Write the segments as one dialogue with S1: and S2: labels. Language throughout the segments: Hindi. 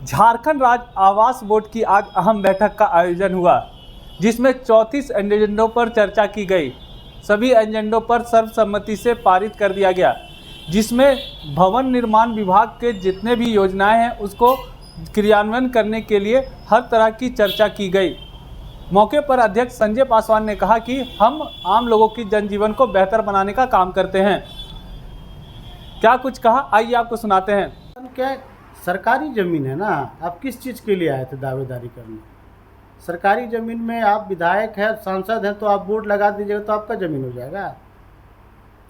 S1: झारखंड राज्य आवास बोर्ड की आज अहम बैठक का आयोजन हुआ, जिसमें 34 एजेंडों पर चर्चा की गई। सभी एजेंडों पर सर्वसम्मति से पारित कर दिया गया, जिसमें भवन निर्माण विभाग के जितने भी योजनाएं हैं उसको क्रियान्वयन करने के लिए हर तरह की चर्चा की गई। मौके पर अध्यक्ष संजय पासवान ने कहा कि हम आम लोगों की जनजीवन को बेहतर बनाने का काम करते हैं। क्या कुछ कहा, आइए आपको सुनाते हैं।
S2: क्या सरकारी ज़मीन है ना, आप किस चीज़ के लिए आए थे दावेदारी करने? सरकारी ज़मीन में आप विधायक हैं, सांसद हैं, तो आप बोर्ड लगा दीजिएगा तो आपका ज़मीन हो जाएगा।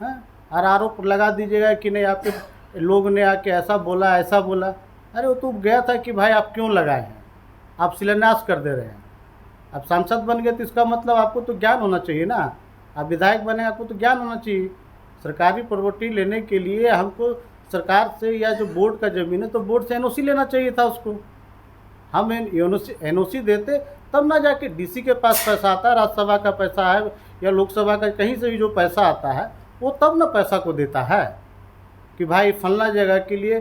S2: हाँ, और आरोप लगा दीजिएगा कि नहीं आपके लोग ने आके ऐसा बोला ऐसा बोला। अरे वो तो गया था कि भाई आप क्यों लगाए हैं, आप शिलान्यास कर दे रहे हैं। आप सांसद बन गए तो इसका मतलब आपको तो ज्ञान होना चाहिए ना। आप विधायक बने, आपको तो ज्ञान होना चाहिए। सरकारी प्रॉपर्टी लेने के लिए हमको सरकार से या जो बोर्ड का ज़मीन है तो बोर्ड से एनओसी लेना चाहिए था उसको। हम एनओसी देते तब ना जाके डीसी के पास पैसा आता है, राज्यसभा का पैसा है या लोकसभा का कहीं से भी जो पैसा आता है वो तब ना पैसा को देता है कि भाई फलना जगह के लिए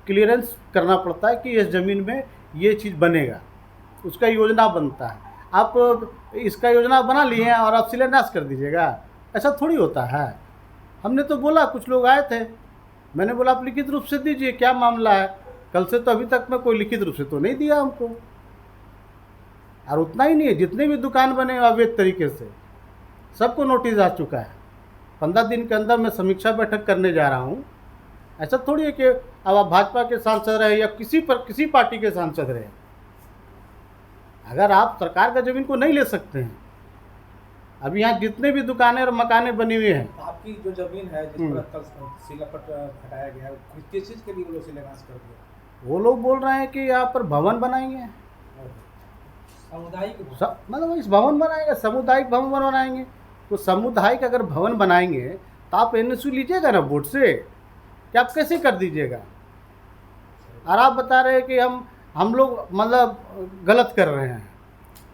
S2: क्लियरेंस करना पड़ता है कि इस ज़मीन में ये चीज़ बनेगा, उसका योजना बनता है। आप इसका योजना बना लिए हैं और आप शिलान्यास कर दीजिएगा, ऐसा थोड़ी होता है। हमने तो बोला, कुछ लोग आए थे, मैंने बोला आप लिखित रूप से दीजिए, क्या मामला है। कल से तो अभी तक में कोई लिखित रूप से तो नहीं दिया हमको। और उतना ही नहीं है, जितने भी दुकान बने अवैध तरीके से सबको नोटिस आ चुका है। 15 दिन के अंदर मैं समीक्षा बैठक करने जा रहा हूँ। ऐसा थोड़ी है कि अब आप भाजपा के सांसद रहे या किसी पार्टी के सांसद रहे, अगर आप सरकार का ज़मीन को नहीं ले सकते हैं। अब यहाँ जितने भी दुकानें और मकानें बनी हुई हैं,
S3: आपकी जो जमीन है जिस पर कल शिलापट हटाया गया है, किस चीज़ के लिए वो लोग शिलान्यास कर दिया?
S2: वो लोग बोल रहे हैं कि यहाँ पर भवन बनाएंगे,
S3: सामुदायिक
S2: मतलब इस भवन बनाएंगे, सामुदायिक भवन बनाएंगे। तो सामुदायिक अगर भवन बनाएंगे तो आप एनओसी लीजिएगा ना बोर्ड से, कि आप कैसे कर दीजिएगा। और आप बता रहे हैं कि हम लोग मतलब गलत कर रहे हैं,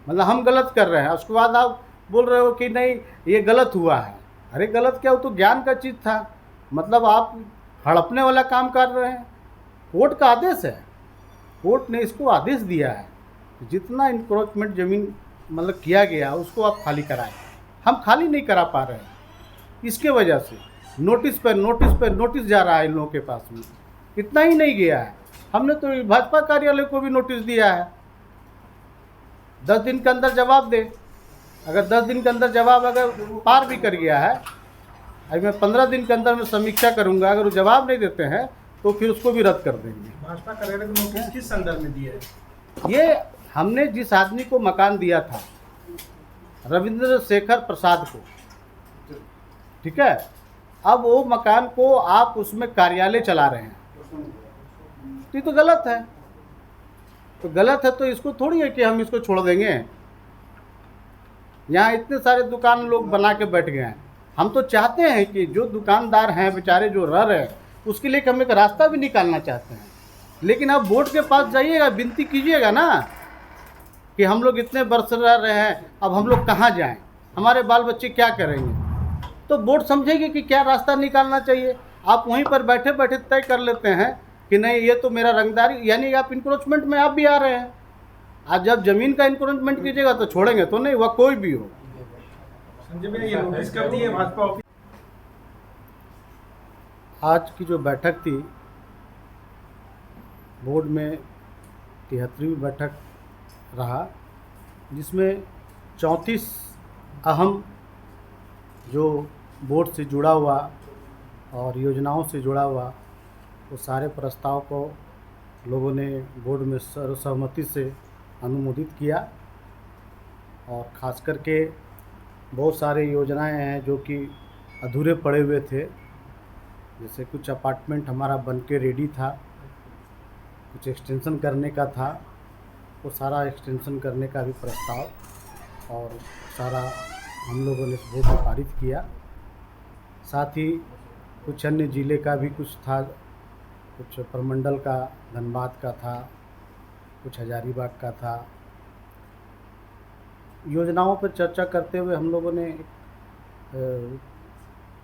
S2: मतलब हम गलत कर रहे हैं, उसके बाद आप बोल रहे हो कि नहीं ये गलत हुआ है। अरे गलत क्या, वो तो ज्ञान का चीज़ था। मतलब आप हड़पने वाला काम कर रहे हैं। कोर्ट का आदेश है, कोर्ट ने इसको आदेश दिया है जितना इंक्रोचमेंट ज़मीन मतलब किया गया उसको आप खाली कराएं। हम खाली नहीं करा पा रहे हैं, इसके वजह से नोटिस पर नोटिस जा रहा है इन लोगों के पास में। इतना ही नहीं गया है, हमने तो भाजपा कार्यालय को भी नोटिस दिया है 10 दिन के अंदर जवाब दे। अगर 10 दिन के अंदर जवाब अगर पार भी कर गया है, अभी मैं 15 दिन के अंदर मैं समीक्षा करूंगा, अगर वो जवाब नहीं देते हैं तो फिर उसको भी रद्द कर देंगे।
S3: भाजपा कार्यालय को नोटिस किस संदर्भ में दिया है?
S2: ये हमने जिस आदमी को मकान दिया था, रविंद्र शेखर प्रसाद को, ठीक है, अब वो मकान को आप उसमें कार्यालय चला रहे हैं, ये तो गलत है। तो गलत है तो इसको थोड़ी है कि हम इसको छोड़ देंगे। यहाँ इतने सारे दुकान लोग बना के बैठ गए हैं। हम तो चाहते हैं कि जो दुकानदार हैं बेचारे जो रह रहे हैं उसके लिए हम एक रास्ता भी निकालना चाहते हैं। लेकिन आप बोर्ड के पास जाइएगा, विनती कीजिएगा ना कि हम लोग इतने वर्ष रह रहे हैं, अब हम लोग कहाँ जाएं, हमारे बाल बच्चे क्या करेंगे। तो बोर्ड समझेगी कि क्या रास्ता निकालना चाहिए। आप वहीं पर बैठे बैठे तय कर लेते हैं कि नहीं ये तो मेरा रंगदारी, यानी आप इंक्रोचमेंट में आप भी आ रहे हैं। आज जब जमीन का इंक्रोचमेंट कीजिएगा तो छोड़ेंगे तो नहीं, वह कोई भी हो।
S3: संजय भाई, ये नोटिस कर दिए भाजपा ऑफिस?
S2: आज की जो बैठक थी बोर्ड में 73वीं बैठक रहा, जिसमें 34 अहम जो बोर्ड से जुड़ा हुआ और योजनाओं से जुड़ा हुआ वो सारे प्रस्ताव को लोगों ने बोर्ड में सर्वसम्मति से अनुमोदित किया। और ख़ास करके बहुत सारे योजनाएं हैं जो कि अधूरे पड़े हुए थे, जैसे कुछ अपार्टमेंट हमारा बन के रेडी था, कुछ एक्सटेंशन करने का था, वो सारा एक्सटेंशन करने का भी प्रस्ताव और सारा हम लोगों ने इस बोर्ड में पारित किया। साथ ही कुछ अन्य ज़िले का भी कुछ था, कुछ प्रमंडल का धनबाद का था, कुछ हजारीबाग का था। योजनाओं पर चर्चा करते हुए हम लोगों ने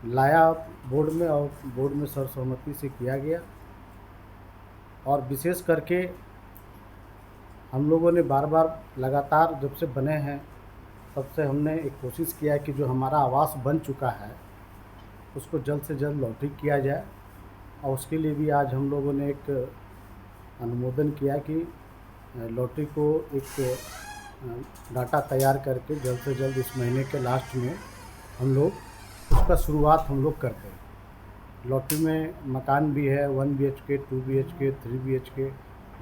S2: लाया बोर्ड में और बोर्ड में सर्वसम्मति से किया गया। और विशेष करके हम लोगों ने बार बार लगातार जब से बने हैं तब से हमने एक कोशिश किया कि जो हमारा आवास बन चुका है उसको जल्द से जल्द लॉटरी किया जाए, और उसके लिए भी आज हम लोगों ने एक अनुमोदन किया कि लॉटरी को एक डाटा तैयार करके जल्द से जल्द इस महीने के लास्ट में हम लोग उसका शुरुआत हम लोग करते हैं। लॉटरी में मकान भी है 1 BHK, 2 BHK, 3 BHK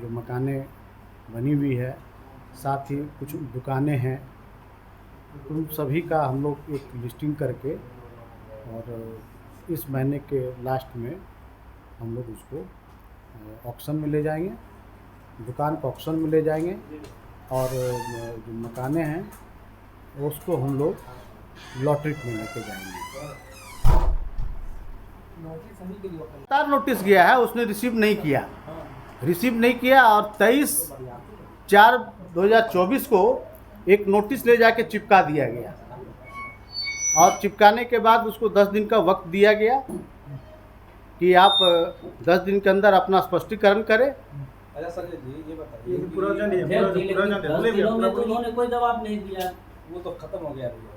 S2: जो मकानें बनी हुई है, साथ ही कुछ दुकानें हैं, उन सभी का हम लोग एक लिस्टिंग करके और इस महीने के लास्ट में हम लोग उसको ऑक्शन में ले जाएंगे, दुकान को ऑक्शन में ले जाएंगे, और जो मकानें हैं उसको हम लोग लॉटरी में लेके जाएंगे। लगातार नोटिस गया है, उसने रिसीव नहीं किया और 23/4/2024 को एक नोटिस ले जाके चिपका दिया गया, और चिपकाने के बाद उसको 10 दिन का वक्त दिया गया कि आप 10 दिन के अंदर अपना स्पष्टीकरण करें।
S3: अच्छा संजय जी ये बताइए कि
S4: पूरा दिनों में तो उन्होंने कोई जवाब नहीं दिया।
S3: वो तो खत्म हो गया भैया,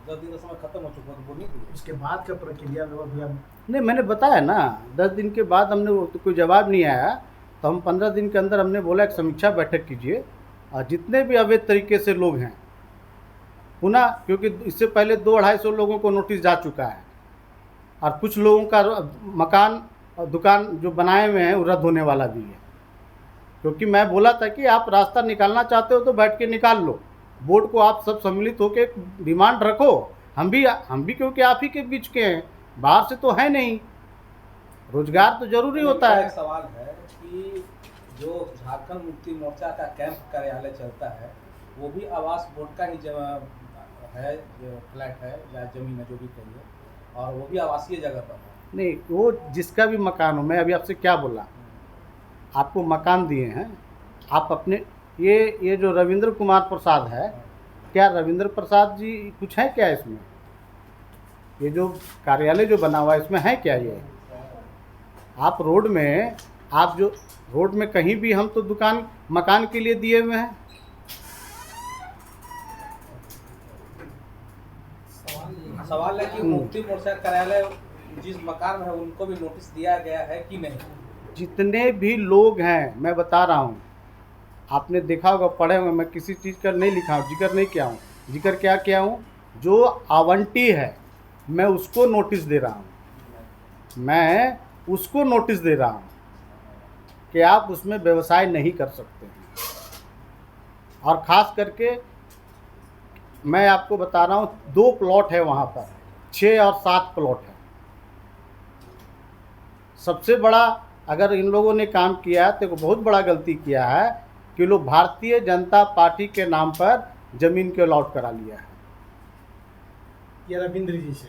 S3: 10 दिन का समय खत्म हो चुका, तो वो नहीं दिया।
S4: उसके बाद का प्रक्रिया में अभी हम
S2: नहीं, मैंने बताया ना 10 दिन के बाद हमने वो तो कोई जवाब नहीं आया, तो हम 15 दिन के अंदर हमने बोला एक समीक्षा बैठक कीजिए, और जितने भी अवैध तरीके से लोग हैं पुनः, क्योंकि इससे पहले 200-250 लोगों को नोटिस जा चुका है, और कुछ लोगों का मकान और दुकान जो बनाए हुए हैं वो रद्द होने वाला भी है, क्योंकि मैं बोला था कि आप रास्ता निकालना चाहते हो तो बैठ के निकाल लो, बोर्ड को आप सब सम्मिलित होकर डिमांड रखो, हम भी क्योंकि आप ही के बीच के हैं, बाहर से तो है नहीं, रोजगार तो जरूरी होता है।
S3: एक सवाल है कि जो झारखंड मुक्ति मोर्चा का कैंप कार्यालय चलता है वो भी आवास बोर्ड का ही है, जो फ्लैट है या जमीन है जो भी कहिए, और वो भी आवासीय जगह पर है।
S2: नहीं, वो जिसका भी मकान हो, मैं अभी आपसे क्या बोला, आपको मकान दिए हैं, आप अपने ये जो रविंद्र कुमार प्रसाद है, क्या रविंद्र प्रसाद जी कुछ है क्या इसमें? ये जो कार्यालय जो बना हुआ है इसमें है क्या? ये आप रोड में कहीं भी हम तो दुकान मकान के लिए दिए हुए हैं।
S3: सवाल है कि मुक्ति मोर्चा कार्यालय जिस मकान में है उनको भी नोटिस दिया गया है कि नहीं?
S2: जितने भी लोग हैं, मैं बता रहा हूँ, आपने देखा होगा, पढ़े होंगे, मैं किसी चीज़ का नहीं लिखा हूँ, जिक्र नहीं किया हूँ। जिक्र क्या किया हूँ? जो आवंटी है मैं उसको नोटिस दे रहा हूँ, कि आप उसमें व्यवसाय नहीं कर सकते हैं। और ख़ास करके मैं आपको बता रहा हूँ, 2 प्लॉट है वहाँ पर, 6 और 7 प्लॉट है। सबसे बड़ा अगर इन लोगों ने काम किया है तो बहुत बड़ा गलती किया है कि लोग भारतीय जनता पार्टी के नाम पर ज़मीन के अलॉट करा लिया है।
S4: ये रविंद्र जी से